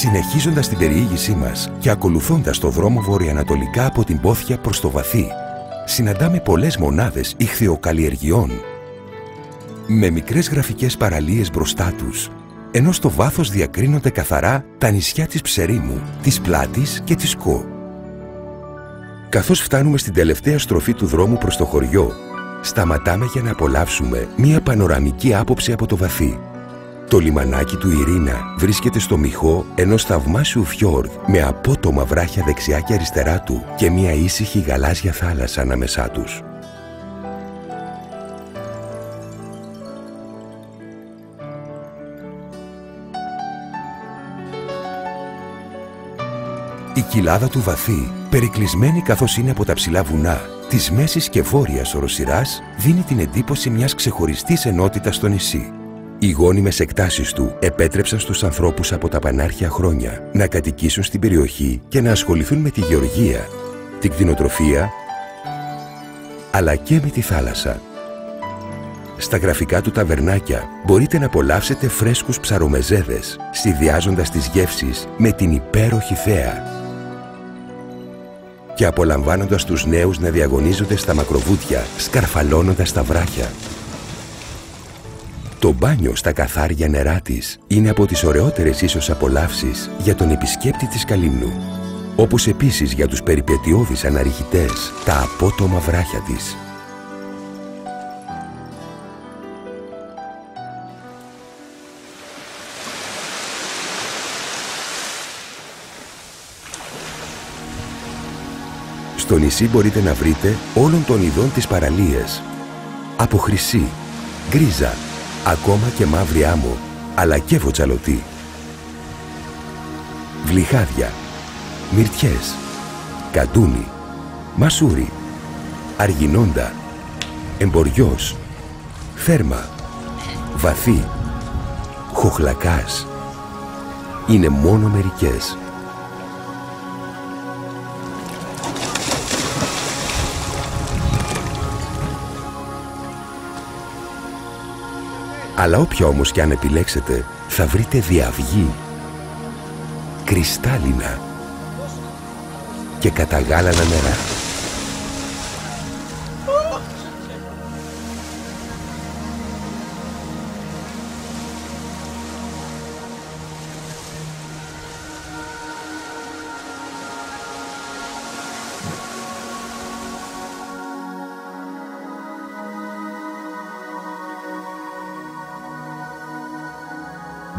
Συνεχίζοντας την περιήγησή μας και ακολουθώντας το δρόμο βορειοανατολικά από την Πόθια προς το Βαθύ, συναντάμε πολλές μονάδες ιχθυοκαλλιεργειών με μικρές γραφικές παραλίες μπροστά τους, ενώ στο βάθος διακρίνονται καθαρά τα νησιά της Ψερίμου, της Πλάτης και της Κο. Καθώς φτάνουμε στην τελευταία στροφή του δρόμου προς το χωριό, σταματάμε για να απολαύσουμε μία πανοραμική άποψη από το Βαθύ. Το λιμανάκι του Ειρήνα βρίσκεται στο μοιχό ενός θαυμάσιου φιόρδ με απότομα βράχια δεξιά και αριστερά του και μία ήσυχη γαλάζια θάλασσα ανάμεσά τους. Η κοιλάδα του Βαθύ, περικλεισμένη καθώς είναι από τα ψηλά βουνά της μέσης και βόρειας οροσειράς, δίνει την εντύπωση μιας ξεχωριστής ενότητας στο νησί. Οι γόνιμες εκτάσεις του επέτρεψαν στους ανθρώπους από τα πανάρχια χρόνια να κατοικήσουν στην περιοχή και να ασχοληθούν με τη γεωργία, την κτηνοτροφία, αλλά και με τη θάλασσα. Στα γραφικά του ταβερνάκια μπορείτε να απολαύσετε φρέσκους ψαρομεζέδες, συνδυάζοντας τις γεύσεις με την υπέροχη θέα και απολαμβάνοντας τους νέους να διαγωνίζονται στα μακροβούτια, σκαρφαλώνοντας τα βράχια. Το μπάνιο στα καθάρια νερά της είναι από τις ωραιότερες ίσως απολαύσεις για τον επισκέπτη της Καλύμνου, όπως επίσης για τους περιπετειώδεις αναρριχητές τα απότομα βράχια της. Στο νησί μπορείτε να βρείτε όλων των ειδών τις παραλίες, από χρυσή, γκρίζα, ακόμα και μαύρη άμμο, αλλά και βοτσαλωτή. Βλυχάδια, μυρτιές, καντούνι, μασούρι, αργινόντα, εμποριός, θέρμα, βαθύ, χοχλακάς. Είναι μόνο μερικές. Αλλά όποια όμως κι αν επιλέξετε, θα βρείτε διαυγή, κρυστάλλινα και καταγάλανα νερά.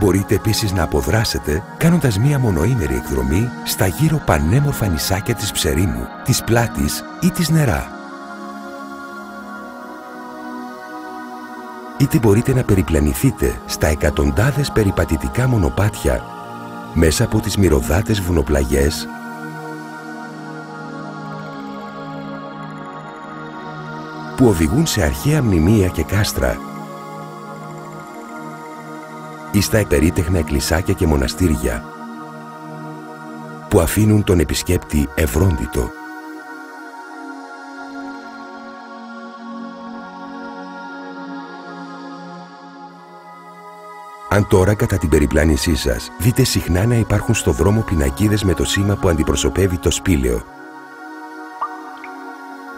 Μπορείτε επίσης να αποδράσετε κάνοντας μία μονοήμερη εκδρομή στα γύρω πανέμορφα νησάκια της Ψερίμου, της Πλάτης ή της Νερά. Είτε μπορείτε να περιπλανηθείτε στα εκατοντάδες περιπατητικά μονοπάτια μέσα από τις μυρωδάτες βουνοπλαγιές που οδηγούν σε αρχαία μνημεία και κάστρα ή στα περίτεχνα εκκλησάκια και μοναστήρια που αφήνουν τον επισκέπτη ευρώντιτο. Αν τώρα κατά την περιπλάνησή σας δείτε συχνά να υπάρχουν στο δρόμο πινακίδες με το σήμα που αντιπροσωπεύει το σπήλαιο,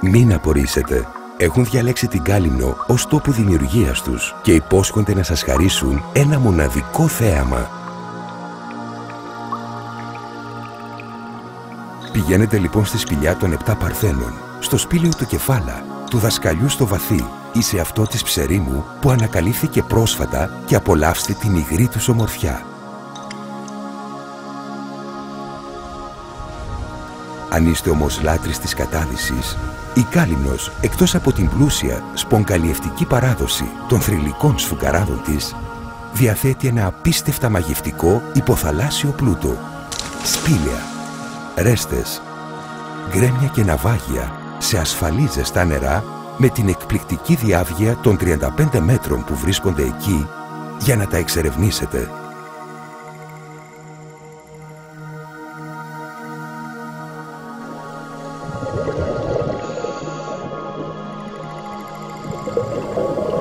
μην απορρίσετε. Έχουν διαλέξει την Κάλυμνο ως τόπο δημιουργίας τους και υπόσχονται να σας χαρίσουν ένα μοναδικό θέαμα. Πηγαίνετε λοιπόν στη σπηλιά των 7 Παρθένων, στο σπήλαιο του Κεφάλα, του δασκαλιού στο Βαθύ ή σε αυτό της Ψερίμου που ανακαλύφθηκε πρόσφατα και απολαύστε την υγρή τους ομορφιά. Αν είστε όμως λάτρεις της κατάδυσης, η Κάλυμνος, εκτός από την πλούσια σπονκαλλιευτική παράδοση των θρυλικών σφουγγαράδων της, διαθέτει ένα απίστευτα μαγευτικό υποθαλάσσιο πλούτο. Σπήλαια, ρέστες, γκρέμια και ναυάγια σε ασφαλή ζεστά νερά με την εκπληκτική διάβγεια των 35 μέτρων που βρίσκονται εκεί για να τα εξερευνήσετε.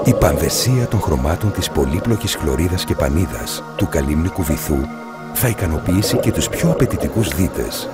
Η πανδεσία των χρωμάτων της πολύπλοκης χλωρίδας και πανίδας του καλύμνικου βυθού θα ικανοποιήσει και τους πιο απαιτητικούς δίτες.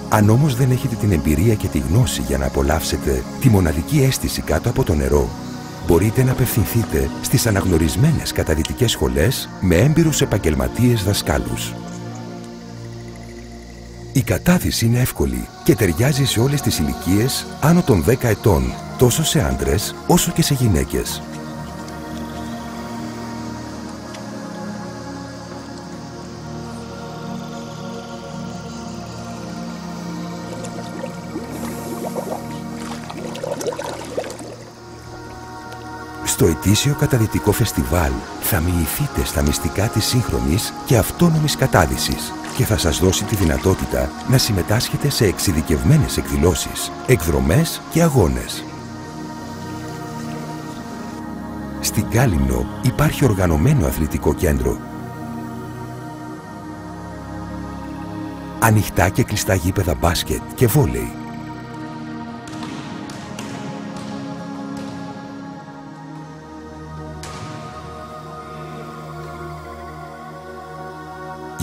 Αν όμως δεν έχετε την εμπειρία και τη γνώση για να απολαύσετε τη μοναδική αίσθηση κάτω από το νερό, μπορείτε να απευθυνθείτε στις αναγνωρισμένες καταδυτικές σχολές με έμπειρους επαγγελματίες δασκάλους. Η κατάδυση είναι εύκολη και ταιριάζει σε όλες τις ηλικίες άνω των 10 ετών, τόσο σε άντρες όσο και σε γυναίκες. Στο ετήσιο καταδυτικό φεστιβάλ θα μοιηθείτε στα μυστικά της σύγχρονης και αυτόνομης κατάδυσης και θα σας δώσει τη δυνατότητα να συμμετάσχετε σε εξειδικευμένες εκδηλώσεις, εκδρομές και αγώνες. Στην Κάλυμνο υπάρχει οργανωμένο αθλητικό κέντρο. Ανοιχτά και κλειστά γήπεδα μπάσκετ και βόλεϊ.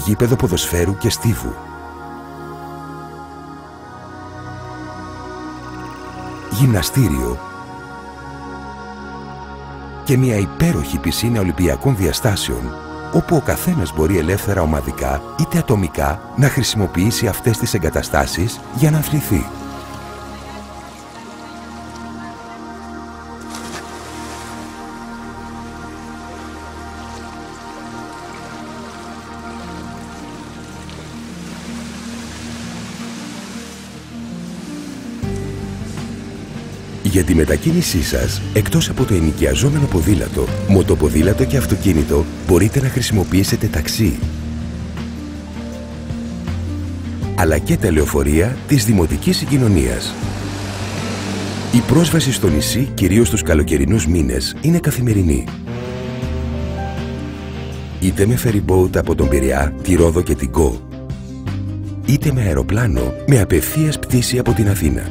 Γήπεδο ποδοσφαίρου και στίβου. Γυμναστήριο και μια υπέροχη πισίνα ολυμπιακών διαστάσεων, όπου ο καθένας μπορεί ελεύθερα ομαδικά είτε ατομικά να χρησιμοποιήσει αυτές τις εγκαταστάσεις για να αθληθεί. Για τη μετακίνησή σας, εκτός από το ενοικιαζόμενο ποδήλατο, μοτοποδήλατο και αυτοκίνητο, μπορείτε να χρησιμοποιήσετε ταξί, αλλά και τα λεωφορεία της Δημοτικής Συγκοινωνίας. Η πρόσβαση στο νησί, κυρίως τους καλοκαιρινούς μήνες, είναι καθημερινή. Είτε με ferryboat από τον Πειραιά, τη Ρόδο και την Κο, είτε με αεροπλάνο με απευθείας πτήση από την Αθήνα.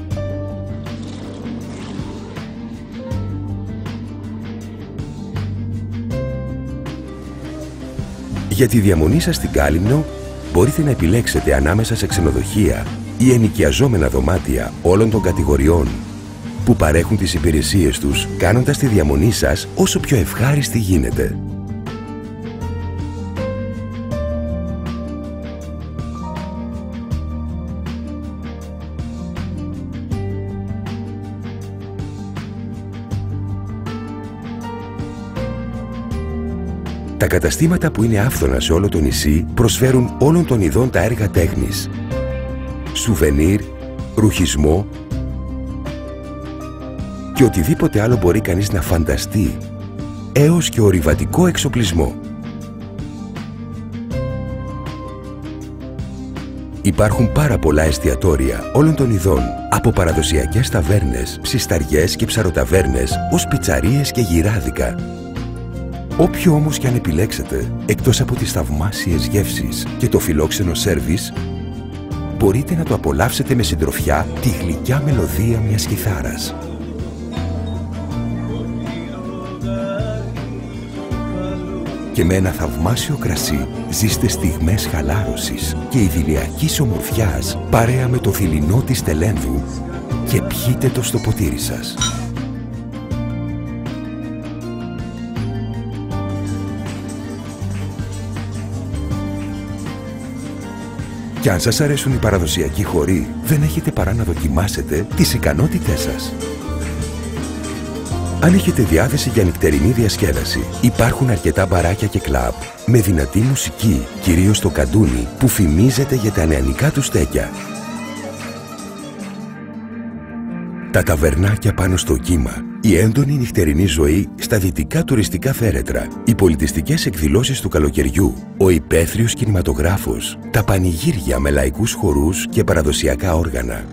Για τη διαμονή σας στην Κάλυμνο μπορείτε να επιλέξετε ανάμεσα σε ξενοδοχεία ή ενοικιαζόμενα δωμάτια όλων των κατηγοριών που παρέχουν τις υπηρεσίες τους, κάνοντας τη διαμονή σας όσο πιο ευχάριστη γίνεται. Τα καταστήματα που είναι άφθονα σε όλο το νησί προσφέρουν όλων των ειδών τα έργα τέχνης, σουβενίρ, ρουχισμό και οτιδήποτε άλλο μπορεί κανείς να φανταστεί, έως και ορειβατικό εξοπλισμό. Υπάρχουν πάρα πολλά εστιατόρια όλων των ειδών, από παραδοσιακές ταβέρνες, ψισταριές και ψαροταβέρνες, ως πιτσαρίες και γυράδικα. Όποιο όμως και αν επιλέξετε, εκτός από τις θαυμάσιες γεύσεις και το φιλόξενο σέρβις, μπορείτε να το απολαύσετε με συντροφιά τη γλυκιά μελωδία μιας κιθάρας. Και με ένα θαυμάσιο κρασί ζήστε στιγμές χαλάρωσης και ιδηλιακής ομορφιάς παρέα με το θηλυνό της τελένδου και πιείτε το στο ποτήρι σας. Κι αν σας αρέσουν οι παραδοσιακοί χοροί, δεν έχετε παρά να δοκιμάσετε τις ικανότητές σας. Αν έχετε διάθεση για νυχτερινή διασκέδαση, υπάρχουν αρκετά μπαράκια και κλαμπ με δυνατή μουσική, κυρίως το καντούνι, που φημίζεται για τα νεανικά του στέκια. Τα ταβερνάκια πάνω στο κύμα, η έντονη νυχτερινή ζωή στα δυτικά τουριστικά θέρετρα, οι πολιτιστικές εκδηλώσεις του καλοκαιριού, ο υπαίθριος κινηματογράφος, τα πανηγύρια με λαϊκούς χορούς και παραδοσιακά όργανα.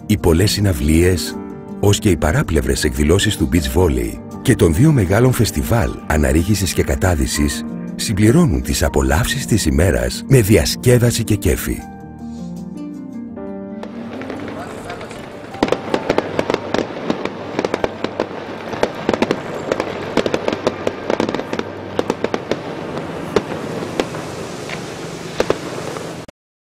Οι πολλές συναυλίες, ως και οι παράπλευρες εκδηλώσεις του beach volley και των δύο μεγάλων φεστιβάλ αναρρίχησης και κατάδυσης συμπληρώνουν τις απολαύσεις της ημέρας με διασκέδαση και κέφι.